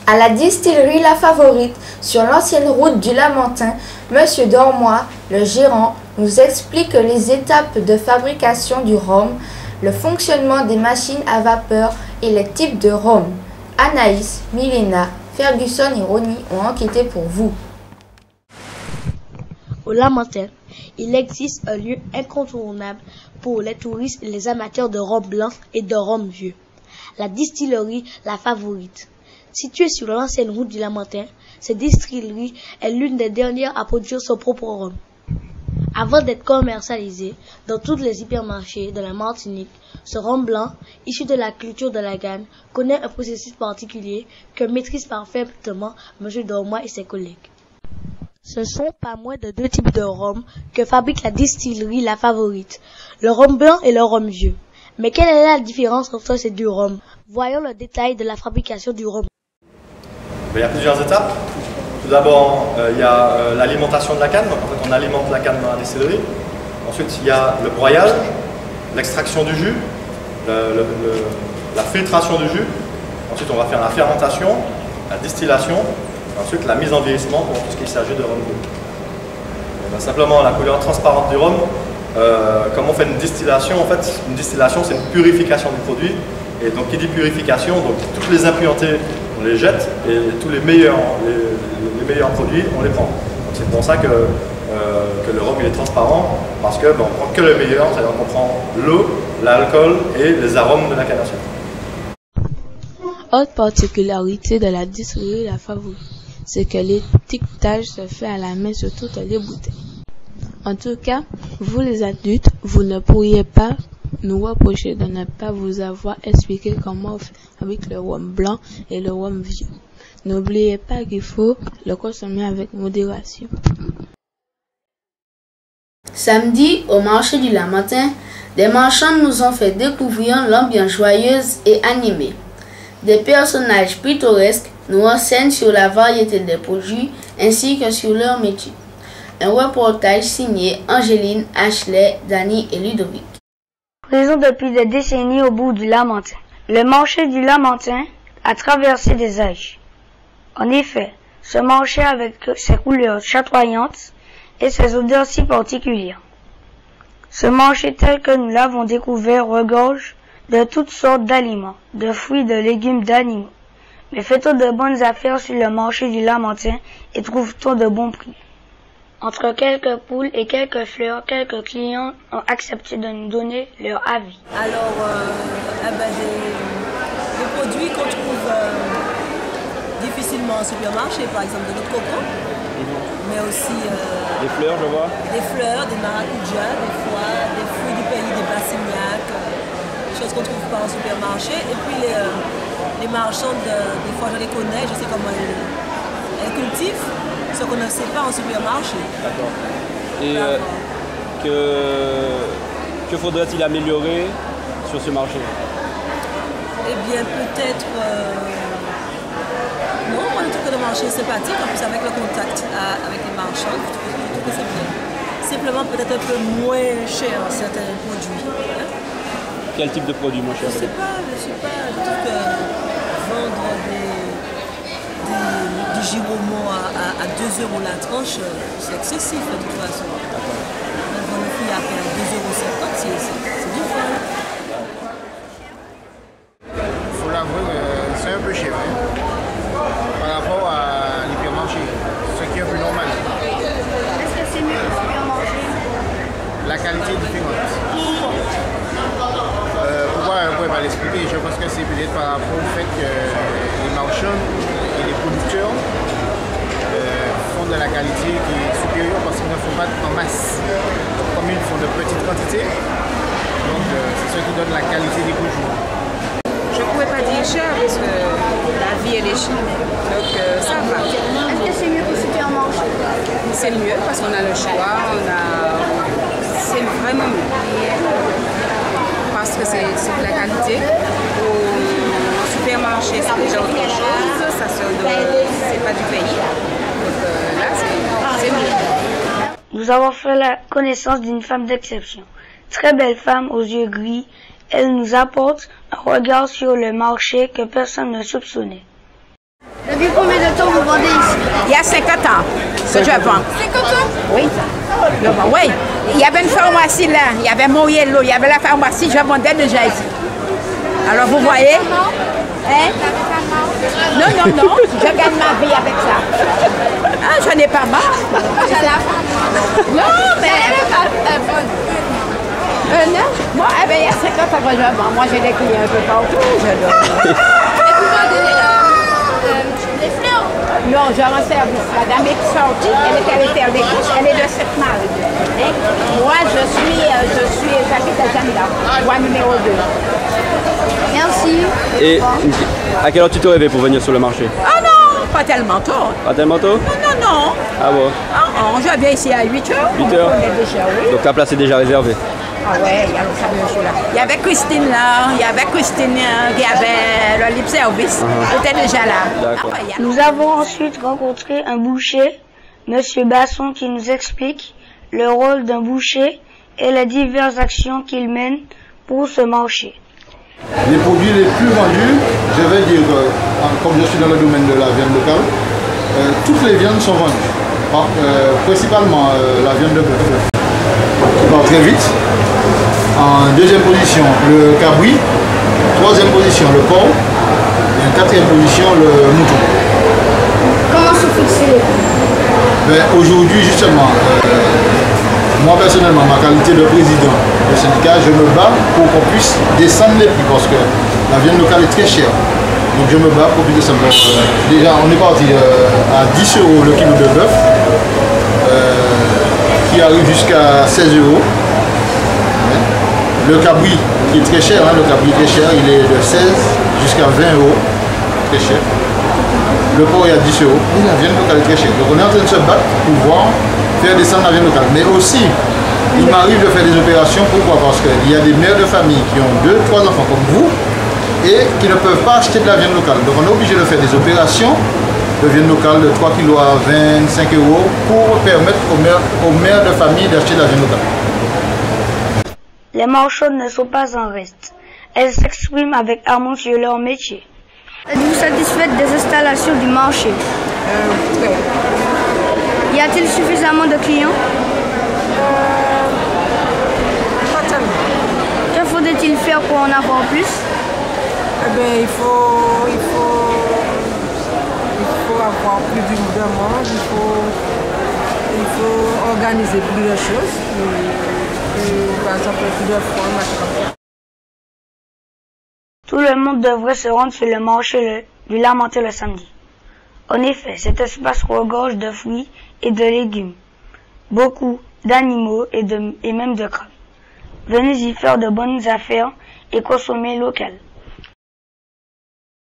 À la distillerie La Favorite, sur l'ancienne route du Lamentin, Monsieur Dormois, le gérant, nous explique les étapes de fabrication du rhum, le fonctionnement des machines à vapeur et les types de rhum. Anaïs, Milena, Ferguson et Ronnie ont enquêté pour vous. Au Lamentin, il existe un lieu incontournable pour les touristes et les amateurs de rhum blanc et de rhum vieux. La distillerie La Favorite. Située sur l'ancienne route du Lamentin, cette distillerie est l'une des dernières à produire son propre rhum. Avant d'être commercialisé dans tous les hypermarchés de la Martinique, ce rhum blanc, issu de la culture de la Guyane, connaît un processus particulier que maîtrisent parfaitement M. Dormois et ses collègues. Ce sont pas moins de deux types de rhum que fabrique la distillerie La Favorite, le rhum blanc et le rhum vieux. Mais quelle est la différence entre ces deux rhums? Voyons le détail de la fabrication du rhum. Il y a plusieurs étapes. Tout d'abord, il y a l'alimentation de la canne. Donc, en fait, on alimente la canne dans la distillerie. Ensuite, il y a le broyage, l'extraction du jus, la filtration du jus. Ensuite, on va faire la fermentation, la distillation. Ensuite, la mise en vieillissement pour tout ce qui s'agit de rhum bleu. Simplement, la couleur transparente du rhum. Comme on fait une distillation, en fait, une distillation, c'est une purification du produit. Et donc, qui dit purification, donc toutes les impuretés, on les jette et tous les meilleurs produits, on les prend. C'est pour ça que le rhum il est transparent, parce que on prend que le meilleur, c'est-à-dire qu'on prend l'eau, l'alcool et les arômes de la canne à sucre. Autre particularité de la distillerie La Favorite, c'est que l'étiquetage se fait à la main sur toutes les bouteilles. En tout cas, vous les adultes, vous ne pourriez pas nous reprocher de ne pas vous avoir expliqué comment on fabrique le rhum blanc et le rhum vieux. N'oubliez pas qu'il faut le consommer avec modération. Samedi, au marché du Lamentin, des marchands nous ont fait découvrir l'ambiance joyeuse et animée. Des personnages pittoresques nous renseignent sur la variété des produits ainsi que sur leur métier. Un reportage signé Angéline, Ashley, Dani et Ludovic. Présent depuis des décennies au bout du Lamentin. Le marché du Lamentin a traversé des âges. En effet, ce marché avec ses couleurs chatoyantes et ses odeurs si particulières. Ce marché tel que nous l'avons découvert regorge de toutes sortes d'aliments, de fruits, de légumes, d'animaux. Mais fait-on de bonnes affaires sur le marché du Lamentin et trouve-t-on de bons prix? Entre quelques poules et quelques fleurs, quelques clients ont accepté de nous donner leur avis. Alors, des produits qu'on trouve difficilement au supermarché, par exemple de l'eau de coco, mais aussi des fleurs, je vois. Des fleurs, des maracujas, des fois, des fruits du pays, des bassiniaques, des choses qu'on ne trouve pas au supermarché. Et puis les marchandes, des fois je les connais, je sais comment elles cultivent. Ce qu'on ne sait pas en supermarché. D'accord. Et que faudrait-il améliorer sur ce marché? Eh bien, peut-être... Non, moi, je trouve que le marché est sympathique. En plus, avec le contact avec les marchands, je trouve que c'est bien. Simplement, peut-être un peu moins cher certains produits. Hein? Quel type de produit moins cher? Je ne sais pas. Je trouve que vendre du giromo à 2 € la tranche, c'est excessif de toute façon. Vendre le prix à 2,50 €, c'est du vin. Il faut l'avouer, c'est un peu cher par rapport à l'hypermarché, ce qui est un peu normal. Est-ce que c'est mieux que le supermarché? La qualité est différente. Pourquoi on ne pourrait pas l'expliquer? Je pense que c'est peut-être par rapport au fait que les marchands et les producteurs font de la qualité qui est supérieure parce qu'ils ne font pas en masse. Donc, comme ils font de petites quantités, donc c'est ce qui donne la qualité des produits. Je ne pouvais pas dire cher parce que la vie elle est chère. Donc ça va. Est-ce que c'est mieux que le supermarché? C'est mieux parce qu'on a le choix, c'est vraiment mieux. Parce que c'est de la qualité. Au supermarché, c'est déjà autre chose. Ça c'est pas du pays. Donc là, c'est mieux. Nous avons fait la connaissance d'une femme d'exception. Très belle femme aux yeux gris. Elle nous apporte un regard sur le marché que personne ne soupçonnait. Depuis combien de temps vous vendez ici? Il y a 50 ans que je vends. 50 ans? Oui. Oui. Il y avait une pharmacie là, il y avait Moriello, il y avait la pharmacie, je vendais déjà ici. Alors vous voyez? Hein? Non, non, non, je gagne ma vie avec ça. Ah, je n'ai pas marre. Non, mais... non, moi, eh bien, il y a 50 ans que je vends. Moi, j'ai des clients un peu partout. Je donne. Et vous vendez les fleurs? Non, je rends service. La dame est sortie, elle est allée faire des courses, elle est de Sainte-Marie. Hein? Moi, j'habite à Jamila, voie numéro 2. Merci. Et à quelle heure tu te réveilles pour venir sur le marché? Ah non, pas tellement tôt. Pas tellement tôt? Non, non, non. Ah bon? Je viens ici à 8 h. 8 h? Déjà, oui. Donc ta place est déjà réservée? Ah ouais, il y a là. Il y avait Christine là, il y avait Christine qui avait le lip service. Elle était déjà là. Nous avons ensuite rencontré un boucher, Monsieur Basson, qui nous explique le rôle d'un boucher et les diverses actions qu'il mène pour ce marché. Les produits les plus vendus, je vais dire, comme je suis dans le domaine de la viande locale, toutes les viandes sont vendues. Principalement la viande de bœuf, qui part très vite. En deuxième position, le cabri. Troisième position, le porc. Et en quatrième position, le mouton. Comment se fixer les prix? Aujourd'hui, justement, moi personnellement, ma qualité de président du syndicat, je me bats pour qu'on puisse descendre les prix parce que la viande locale est très chère. Donc je me bats pour qu'on puisse descendre. Déjà, on est parti à 10 € le kilo de bœuf, qui arrive jusqu'à 16 €. Le cabri, qui est très cher, le cabri est très cher, il est de 16 jusqu'à 20 €, très cher. Le porc est à 10 € et la viande locale est très chère. Donc on est en train de se battre pour pouvoir faire descendre la viande locale. Mais aussi, il m'arrive de faire des opérations, pourquoi? Parce qu'il y a des mères de famille qui ont 2, 3 enfants comme vous et qui ne peuvent pas acheter de la viande locale. Donc on est obligé de faire des opérations de viande locale de 3 kg à 25 € pour permettre aux mères de famille d'acheter de la viande locale. Les marchandes ne sont pas en reste. Elles s'expriment avec amour sur leur métier. Êtes-vous satisfaite des installations du marché? Oui. Y a-t-il suffisamment de clients? Pas tellement. Que faudrait-il faire pour en avoir plus? Eh bien, il faut avoir plus de monde, il faut organiser plus de choses. Par exemple, plus de fois, machin comme ça. Tout le monde devrait se rendre sur le marché du Lamentin le samedi. En effet, cet espace regorge de fruits et de légumes, beaucoup d'animaux et même de crabes. Venez y faire de bonnes affaires et consommer local.